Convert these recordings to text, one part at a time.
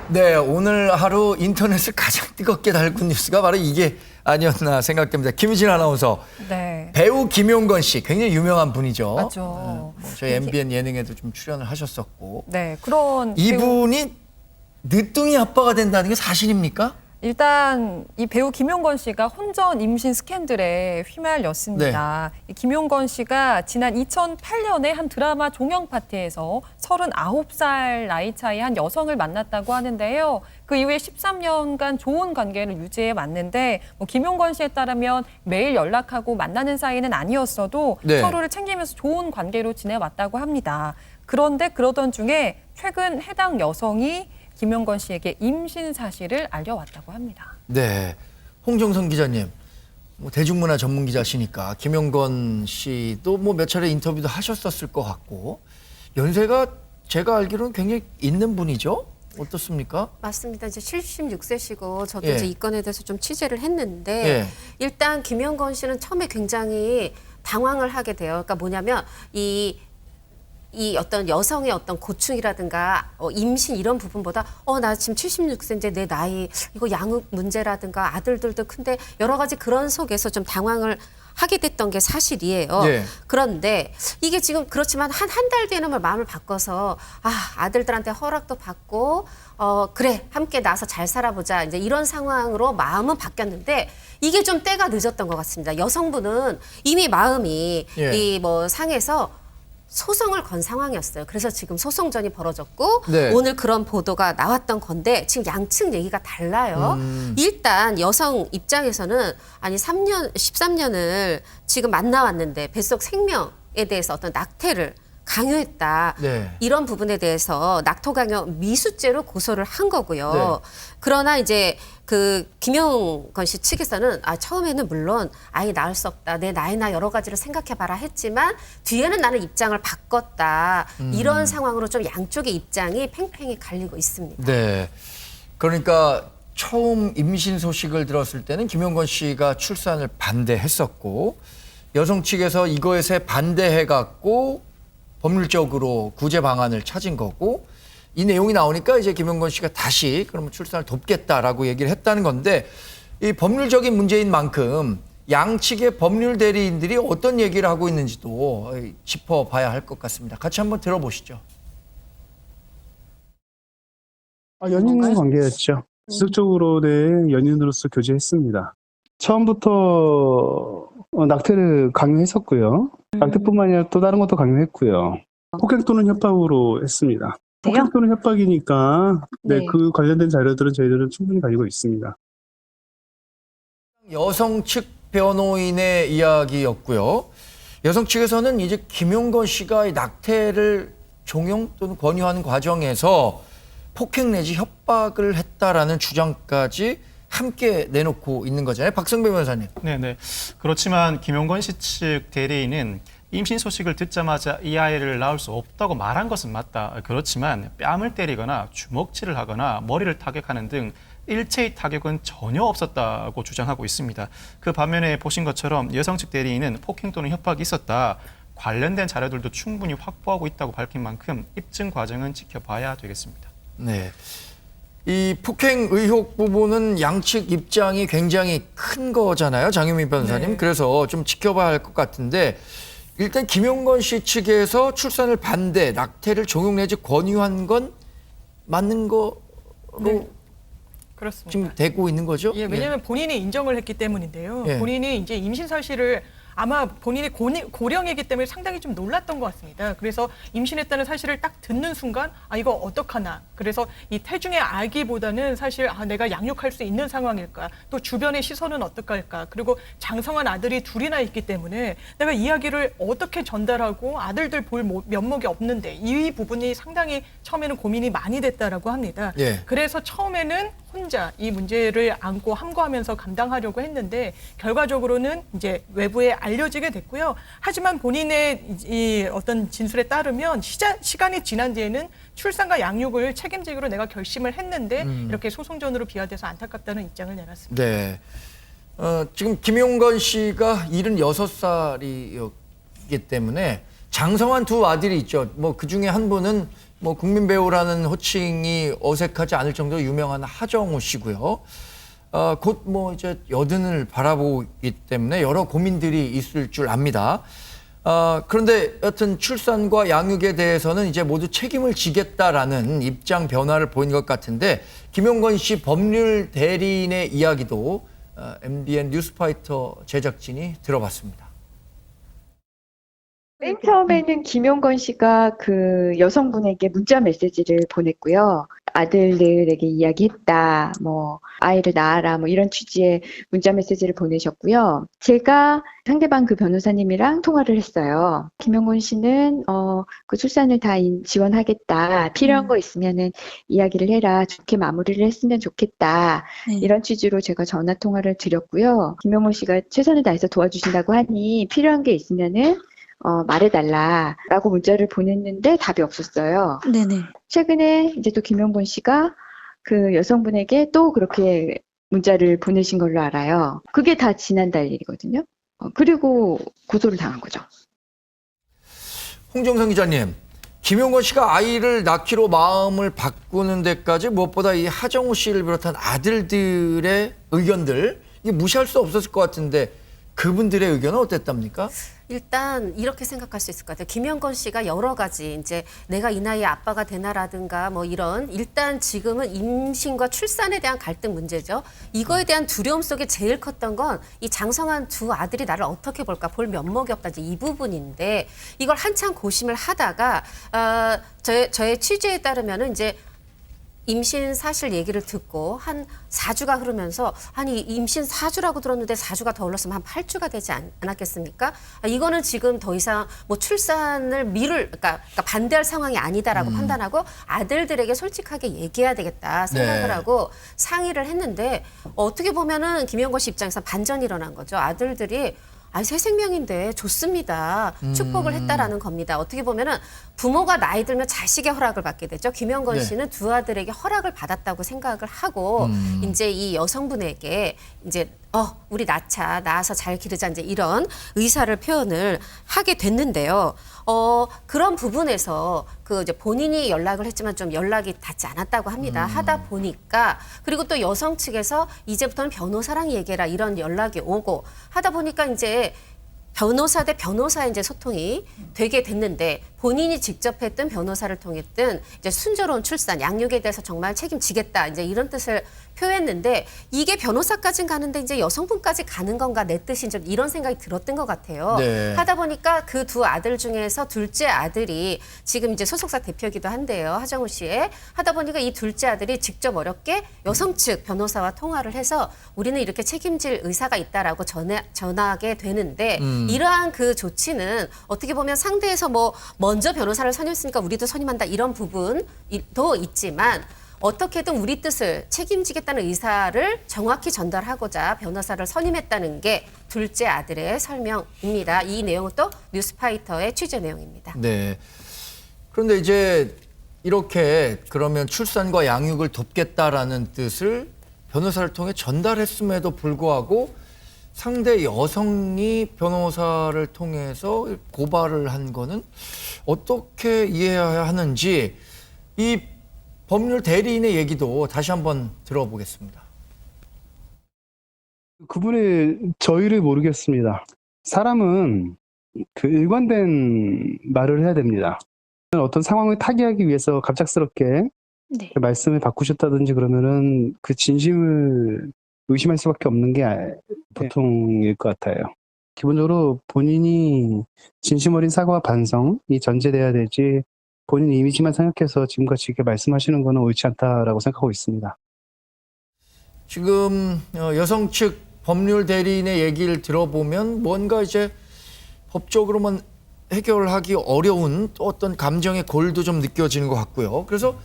네, 오늘 하루 인터넷을 가장 뜨겁게 달군 뉴스가 바로 이게 아니었나 생각됩니다. 김희진 아나운서. 네. 배우 김용건 씨, 굉장히 유명한 분이죠. 맞죠. 뭐 저희 MBN 예능에도 좀 출연을 하셨었고. 네, 그런 이분이 늦둥이 아빠가 된다는 게 사실입니까? 일단 이 배우 김용건 씨가 혼전 임신 스캔들에 휘말렸습니다. 이 김용건 씨가 지난 2008년에 한 드라마 종영 파티에서 39살 나이 차이 한 여성을 만났다고 하는데요. 그 이후에 13년간 좋은 관계를 유지해 왔는데 김용건 씨에 따르면 매일 연락하고 만나는 사이는 아니었어도 네. 서로를 챙기면서 좋은 관계로 지내왔다고 합니다. 그런데 그러던 중에 최근 해당 여성이 김용건 씨에게 임신 사실을 알려왔다고 합니다. 네, 홍정선 기자님, 뭐 대중문화 전문 기자시니까 김용건 씨도 뭐 몇 차례 인터뷰도 하셨었을 것 같고 연세가 제가 알기로는 굉장히 있는 분이죠? 어떻습니까? 맞습니다. 이제 76세시고 저도 예. 이제 이 건에 대해서 좀 취재를 했는데 예. 일단 김용건 씨는 처음에 굉장히 당황을 하게 돼요. 그러니까 뭐냐면 이 어떤 여성의 어떤 고충이라든가 임신 이런 부분보다 나 지금 76세인데 내 나이 이거 양육 문제라든가 아들들도 큰데 여러 가지 그런 속에서 좀 당황을 하게 됐던 게 사실이에요. 예. 그런데 이게 지금 그렇지만 한 달 뒤에는 마음을 바꿔서 아들들한테 허락도 받고 그래 함께 나서 잘 살아보자 이제 이런 상황으로 마음은 바뀌었는데 이게 좀 때가 늦었던 것 같습니다. 여성분은 이미 마음이 예. 이 뭐 상해서 소송을 건 상황이었어요. 그래서 지금 소송전이 벌어졌고 네. 오늘 그런 보도가 나왔던 건데 지금 양측 얘기가 달라요. 일단 여성 입장에서는 아니 13년을 지금 만나왔는데 뱃속 생명에 대해서 어떤 낙태를 강요했다. 네. 이런 부분에 대해서 낙토 강요 미수죄로 고소를 한 거고요. 네. 그러나 이제 그 김용건 씨 측에서는 처음에는 물론 아이 낳을 수 없다. 내 나이나 여러 가지를 생각해봐라 했지만 뒤에는 나는 입장을 바꿨다. 이런 상황으로 좀 양쪽의 입장이 팽팽히 갈리고 있습니다. 네. 그러니까 처음 임신 소식을 들었을 때는 김용건 씨가 출산을 반대했었고 여성 측에서 이거에 반대해갖고 법률적으로 구제 방안을 찾은 거고 이 내용이 나오니까 이제 김용건 씨가 다시 그러면 출산을 돕겠다라고 얘기를 했다는 건데 이 법률적인 문제인 만큼 양측의 법률 대리인들이 어떤 얘기를 하고 있는지도 짚어봐야 할 것 같습니다. 같이 한번 들어보시죠. 연인 관계였죠. 지속적으로 연인으로서 교제했습니다. 처음부터 낙태를 강요했었고요. 낙태뿐만 아니라 또 다른 것도 강요했고요. 폭행 또는 협박으로 했습니다. 폭행 또는 협박이니까 네. 그 관련된 자료들은 저희들은 충분히 가지고 있습니다. 여성 측 변호인의 이야기였고요. 여성 측에서는 이제 김용건 씨가 이 낙태를 종용 또는 권유하는 과정에서 폭행 내지 협박을 했다라는 주장까지 함께 내놓고 있는 거잖아요. 박성배 변호사님. 네네. 그렇지만 김용건 씨 측 대리인은 임신 소식을 듣자마자 이 아이를 낳을 수 없다고 말한 것은 맞다. 그렇지만 뺨을 때리거나 주먹질을 하거나 머리를 타격하는 등 일체의 타격은 전혀 없었다고 주장하고 있습니다. 그 반면에 보신 것처럼 여성 측 대리인은 폭행 또는 협박이 있었다. 관련된 자료들도 충분히 확보하고 있다고 밝힌 만큼 입증 과정은 지켜봐야 되겠습니다. 네. 이 폭행 의혹 부분은 양측 입장이 굉장히 큰 거잖아요. 장유미 변호사님. 네. 그래서 좀 지켜봐야 할 것 같은데 일단 김용건 씨 측에서 출산을 반대, 낙태를 종용 내지 권유한 건 맞는 거로 네. 그렇습니다. 지금 되고 있는 거죠? 예, 왜냐하면 본인이 인정을 했기 때문인데요. 예. 본인이 이제 임신 사실을 아마 본인이 고령이기 때문에 상당히 좀 놀랐던 것 같습니다. 그래서 임신했다는 사실을 딱 듣는 순간 이거 어떡하나. 그래서 이 태중의 아기보다는 사실 내가 양육할 수 있는 상황일까. 또 주변의 시선은 어떡할까. 그리고 장성한 아들이 둘이나 있기 때문에 내가 이야기를 어떻게 전달하고 아들들 볼 면목이 없는데 이 부분이 상당히 처음에는 고민이 많이 됐다라고 합니다. 예. 그래서 처음에는 혼자 이 문제를 안고 함구하면서 감당하려고 했는데 결과적으로는 이제 외부에 알려지게 됐고요. 하지만 본인의 이 어떤 진술에 따르면 시간이 지난 뒤에는 출산과 양육을 책임지기로 내가 결심을 했는데 이렇게 소송전으로 비화돼서 안타깝다는 입장을 내놨습니다. 네. 지금 김용건 씨가 76살이었기 때문에 장성한 두 아들이 있죠. 뭐 그중에 한 분은 뭐 국민 배우라는 호칭이 어색하지 않을 정도로 유명한 하정우 씨고요. 곧 뭐 이제 여든을 바라보기 때문에 여러 고민들이 있을 줄 압니다. 그런데 여튼 출산과 양육에 대해서는 이제 모두 책임을 지겠다라는 입장 변화를 보인 것 같은데 김용건 씨 법률 대리인의 이야기도 MBN 뉴스파이터 제작진이 들어봤습니다. 맨 처음에는 김용건 씨가 그 여성분에게 문자 메시지를 보냈고요. 아들들에게 이야기했다, 뭐 아이를 낳아라, 뭐 이런 취지의 문자 메시지를 보내셨고요. 제가 상대방 그 변호사님이랑 통화를 했어요. 김용건 씨는 그 출산을 다 지원하겠다. 필요한 거 있으면은 이야기를 해라. 좋게 마무리를 했으면 좋겠다. 이런 취지로 제가 전화 통화를 드렸고요. 김용건 씨가 최선을 다해서 도와주신다고 하니 필요한 게 있으면은 말해달라라고 문자를 보냈는데 답이 없었어요. 네네. 최근에 이제 또 김용건 씨가 그 여성분에게 또 그렇게 문자를 보내신 걸로 알아요. 그게 다 지난달 일이거든요. 그리고 고소를 당한 거죠. 홍정성 기자님, 김용건 씨가 아이를 낳기로 마음을 바꾸는 데까지 무엇보다 이 하정우 씨를 비롯한 아들들의 의견들 이게 무시할 수 없었을 것 같은데 그분들의 의견은 어땠답니까? 일단 이렇게 생각할 수 있을 것 같아요. 김영건 씨가 여러 가지 이제 내가 이 나이에 아빠가 되나라든가 뭐 이런 일단 지금은 임신과 출산에 대한 갈등 문제죠. 이거에 대한 두려움 속에 제일 컸던 건 이 장성한 두 아들이 나를 어떻게 볼까 볼 면목이 없다 이제 이 부분인데 이걸 한참 고심을 하다가 저의 취재에 따르면은 이제 임신 사실 얘기를 듣고 한 4주가 흐르면서 아니 임신 4주라고 들었는데 4주가 더 흘렀으면 한 8주가 되지 않았겠습니까? 이거는 지금 더 이상 뭐 출산을 그러니까 반대할 상황이 아니다라고 판단하고 아들들에게 솔직하게 얘기해야 되겠다 생각을 네. 하고 상의를 했는데 어떻게 보면은 김영건 씨 입장에서 반전이 일어난 거죠. 아들들이 아니 새 생명인데 좋습니다. 축복을 했다라는 겁니다. 어떻게 보면은 부모가 나이 들면 자식의 허락을 받게 되죠. 김영건 네. 씨는 두 아들에게 허락을 받았다고 생각을 하고 이제 이 여성분에게 이제 우리 낳아서 잘 기르자 이제 이런 의사를 표현을 하게 됐는데요. 그런 부분에서 그 이제 본인이 연락을 했지만 좀 연락이 닿지 않았다고 합니다. 하다 보니까 그리고 또 여성 측에서 이제부터는 변호사랑 얘기해라 이런 연락이 오고 하다 보니까 이제 변호사 대 변호사의 이제 소통이 되게 됐는데 본인이 직접 했든 변호사를 통했든 이제 순조로운 출산, 양육에 대해서 정말 책임지겠다 이제 이런 뜻을 표했는데 이게 변호사까지 가는데 이제 여성분까지 가는 건가 내 뜻인 좀 이런 생각이 들었던 것 같아요. 네. 하다 보니까 그 두 아들 중에서 둘째 아들이 지금 이제 소속사 대표이기도 한데요. 하정우 씨의. 하다 보니까 이 둘째 아들이 직접 어렵게 여성 측 변호사와 통화를 해서 우리는 이렇게 책임질 의사가 있다라고 전하게 되는데 이러한 그 조치는 어떻게 보면 상대에서 뭐 먼저 변호사를 선임했으니까 우리도 선임한다 이런 부분도 있지만 어떻게든 우리 뜻을 책임지겠다는 의사를 정확히 전달하고자 변호사를 선임했다는 게 둘째 아들의 설명입니다. 이 내용은 또 뉴스파이터의 취재 내용입니다. 네. 그런데 이제 이렇게 그러면 출산과 양육을 돕겠다라는 뜻을 변호사를 통해 전달했음에도 불구하고 상대 여성이 변호사를 통해서 고발을 한 거는 어떻게 이해해야 하는지 이 법률 대리인의 얘기도 다시 한번 들어보겠습니다. 그분의 저희를 모르겠습니다. 사람은 그 일관된 말을 해야 됩니다. 어떤 상황을 타개하기 위해서 갑작스럽게 네. 말씀을 바꾸셨다든지 그러면은 그 진심을 의심할 수밖에 없는 게 보통일 것 같아요. 기본적으로 본인이 진심 어린 사과와 반성이 전제돼야 되지 본인 이미지만 생각해서 지금같이 이렇게 말씀하시는 거는 옳지 않다라고 생각하고 있습니다. 지금 여성 측 법률 대리인의 얘기를 들어보면 뭔가 이제 법적으로만 해결하기 어려운 또 어떤 감정의 골도 좀 느껴지는 것 같고요. 그래서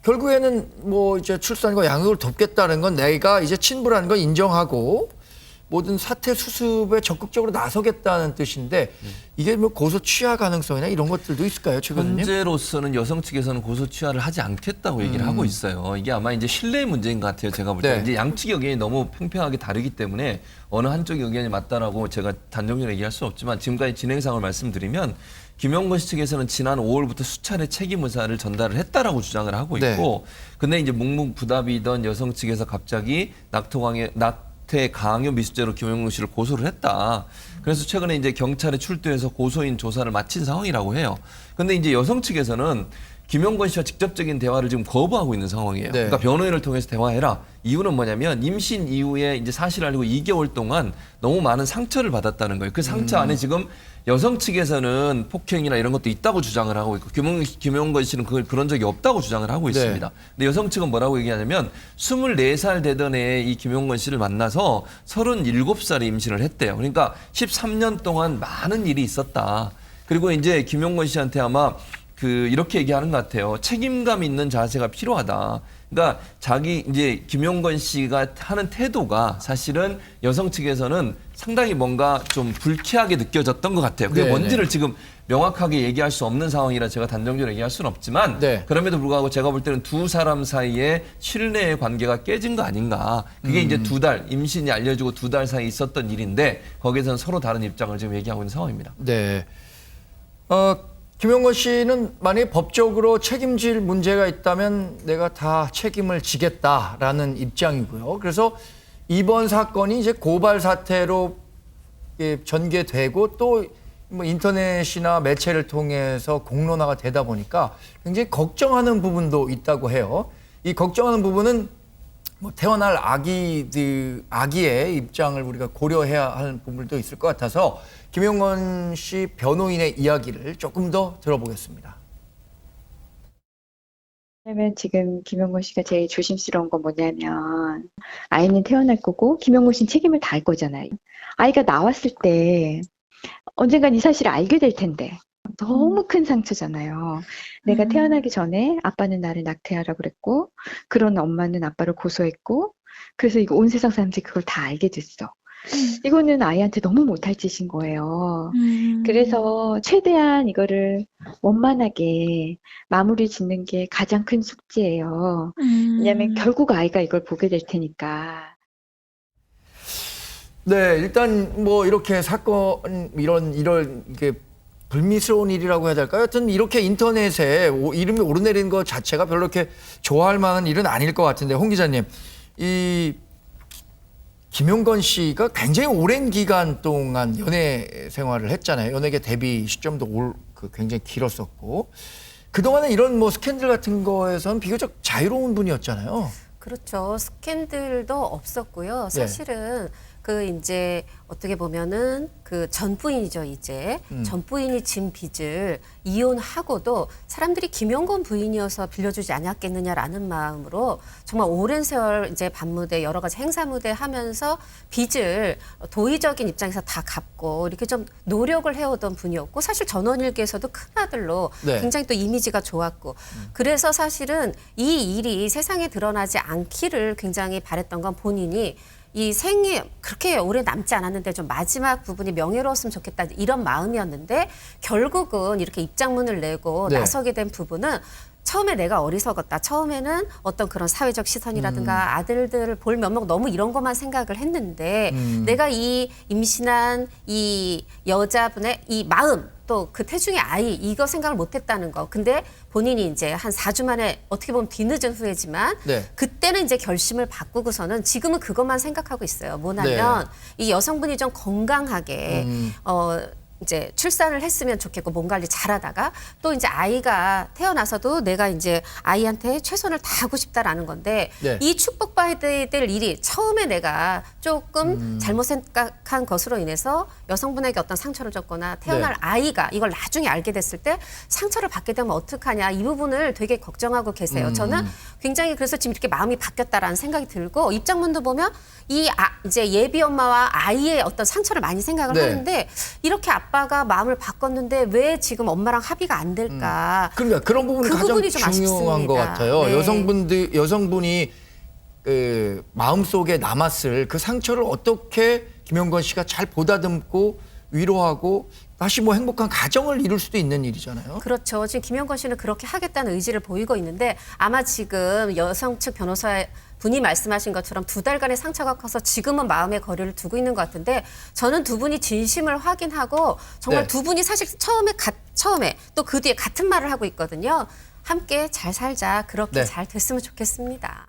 결국에는 뭐 이제 출산과 양육을 돕겠다는 건 내가 이제 친부라는 걸 인정하고 모든 사태 수습에 적극적으로 나서겠다는 뜻인데 이게 뭐 고소 취하 가능성이나 이런 것들도 있을까요, 최근에? 현재로서는 여성 측에서는 고소 취하를 하지 않겠다고 얘기를 하고 있어요. 이게 아마 이제 신뢰의 문제인 것 같아요. 제가 볼 때. 네. 이제 양측 의견이 너무 팽팽하게 다르기 때문에 어느 한쪽의 의견이 맞다라고 제가 단정적으로 얘기할 수는 없지만 지금까지 진행 상황을 말씀드리면 김용건 씨 측에서는 지난 5월부터 수차례 책임 의사를 전달을 했다라고 주장을 하고 있고 근데 이제 묵묵부답이던 여성 측에서 갑자기 낙태 강요 미수죄로 김용건 씨를 고소를 했다. 그래서 최근에 이제 경찰에 출두해서 고소인 조사를 마친 상황이라고 해요. 근데 이제 여성 측에서는 김용건 씨와 직접적인 대화를 지금 거부하고 있는 상황이에요. 네. 그러니까 변호인을 통해서 대화해라. 이유는 뭐냐면 임신 이후에 이제 사실을 알고 2개월 동안 너무 많은 상처를 받았다는 거예요. 그 상처 안에 지금 여성 측에서는 폭행이나 이런 것도 있다고 주장을 하고 있고 김용건 씨는 그런 적이 없다고 주장을 하고 있습니다. 근데 여성 측은 뭐라고 얘기하냐면 24살 되던 해에 이 김용건 씨를 만나서 37살에 임신을 했대요. 그러니까 13년 동안 많은 일이 있었다. 그리고 이제 김용건 씨한테 아마 이렇게 얘기하는 것 같아요. 책임감 있는 자세가 필요하다. 그러니까 이제 김용건 씨가 하는 태도가 사실은 여성 측에서는 상당히 뭔가 좀 불쾌하게 느껴졌던 것 같아요. 그게 뭔지를 지금 명확하게 얘기할 수 없는 상황이라 제가 단정적으로 얘기할 수는 없지만 그럼에도 불구하고 제가 볼 때는 두 사람 사이에 신뢰의 관계가 깨진 거 아닌가. 그게 이제 임신이 알려지고 2달 사이에 있었던 일인데 거기에서는 서로 다른 입장을 지금 얘기하고 있는 상황입니다. 네. 김용건 씨는 만약에 법적으로 책임질 문제가 있다면 내가 다 책임을 지겠다라는 입장이고요. 그래서 이번 사건이 이제 고발 사태로 전개되고 또 뭐 인터넷이나 매체를 통해서 공론화가 되다 보니까 굉장히 걱정하는 부분도 있다고 해요. 이 걱정하는 부분은 뭐 태어날 아기의 입장을 우리가 고려해야 하는 부분도 있을 것 같아서 김용건 씨 변호인의 이야기를 조금 더 들어보겠습니다. 왜냐면 지금 김용건 씨가 제일 조심스러운 건 뭐냐면 아이는 태어날 거고 김용건 씨는 책임을 다할 거잖아요. 아이가 나왔을 때 언젠간 이 사실을 알게 될 텐데 너무 큰 상처잖아요. 내가 태어나기 전에 아빠는 나를 낙태하라고 그랬고 그런 엄마는 아빠를 고소했고 그래서 이거 온 세상 사람들이 그걸 다 알게 됐어. 이거는 아이한테 너무 못할 짓인 거예요. 그래서 최대한 이거를 원만하게 마무리 짓는 게 가장 큰 숙제예요. 왜냐하면 결국 아이가 이걸 보게 될 테니까. 네, 일단 뭐 이렇게 사건 이런 이게 불미스러운 일이라고 해야 될까요? 하여튼 이렇게 인터넷에 이름이 오르내리는 것 자체가 별로 이렇게 좋아할 만한 일은 아닐 것 같은데 홍 기자님, 이 김용건 씨가 굉장히 오랜 기간 동안 연애 생활을 했잖아요. 연예계 데뷔 시점도 굉장히 길었었고 그동안에 이런 뭐 스캔들 같은 거에선 비교적 자유로운 분이었잖아요. 그렇죠. 스캔들도 없었고요. 사실은 이제 어떻게 보면은 전 부인이죠, 이제. 전 부인이 진 빚을 이혼하고도 사람들이 김용건 부인이어서 빌려주지 않았겠느냐라는 마음으로 정말 오랜 세월 이제 반무대 여러 가지 행사 무대 하면서 빚을 도의적인 입장에서 다 갚고 이렇게 좀 노력을 해오던 분이었고 사실 전원일기에서도 큰 아들로 굉장히 또 이미지가 좋았고 그래서 사실은 이 일이 세상에 드러나지 않기를 굉장히 바랬던 건 본인이 이 생이 그렇게 오래 남지 않았는데 좀 마지막 부분이 명예로웠으면 좋겠다 이런 마음이었는데 결국은 이렇게 입장문을 내고 나서게 된 부분은 처음에 내가 어리석었다. 처음에는 어떤 그런 사회적 시선이라든가 아들들을 볼 면목 너무 이런 것만 생각을 했는데 내가 이 임신한 이 여자분의 이 마음 또 그 태중의 아이 이거 생각을 못했다는 거. 근데 본인이 이제 한 4주 만에 어떻게 보면 뒤늦은 후회지만 그때는 이제 결심을 바꾸고서는 지금은 그것만 생각하고 있어요. 뭐냐면 이 여성분이 좀 건강하게 이제 출산을 했으면 좋겠고 몸 관리 잘하다가 또 이제 아이가 태어나서도 내가 이제 아이한테 최선을 다하고 싶다라는 건데 이 축복받아야 될 일이 처음에 내가 조금 잘못 생각한 것으로 인해서 여성분에게 어떤 상처를 줬거나 태어날 아이가 이걸 나중에 알게 됐을 때 상처를 받게 되면 어떡하냐 이 부분을 되게 걱정하고 계세요. 저는 굉장히 그래서 지금 이렇게 마음이 바뀌었다라는 생각이 들고 입장문도 보면 이제 예비 엄마와 아이의 어떤 상처를 많이 생각을 하는데 이렇게 아빠가 마음을 바꿨는데 왜 지금 엄마랑 합의가 안 될까? 그러니까 그런 부분이 그 가장 부분이 좀 중요한 것 같아요. 여성분이 마음속에 남았을 그 상처를 어떻게 김영건 씨가 잘 보다듬고 위로하고 다시 뭐 행복한 가정을 이룰 수도 있는 일이잖아요. 그렇죠. 지금 김영건 씨는 그렇게 하겠다는 의지를 보이고 있는데 아마 지금 여성 측 변호사 분이 말씀하신 것처럼 2달간의 상처가 커서 지금은 마음의 거리를 두고 있는 것 같은데 저는 두 분이 진심을 확인하고 정말 네. 두 분이 사실 처음에 또 그 뒤에 같은 말을 하고 있거든요. 함께 잘 살자. 그렇게 네. 잘 됐으면 좋겠습니다.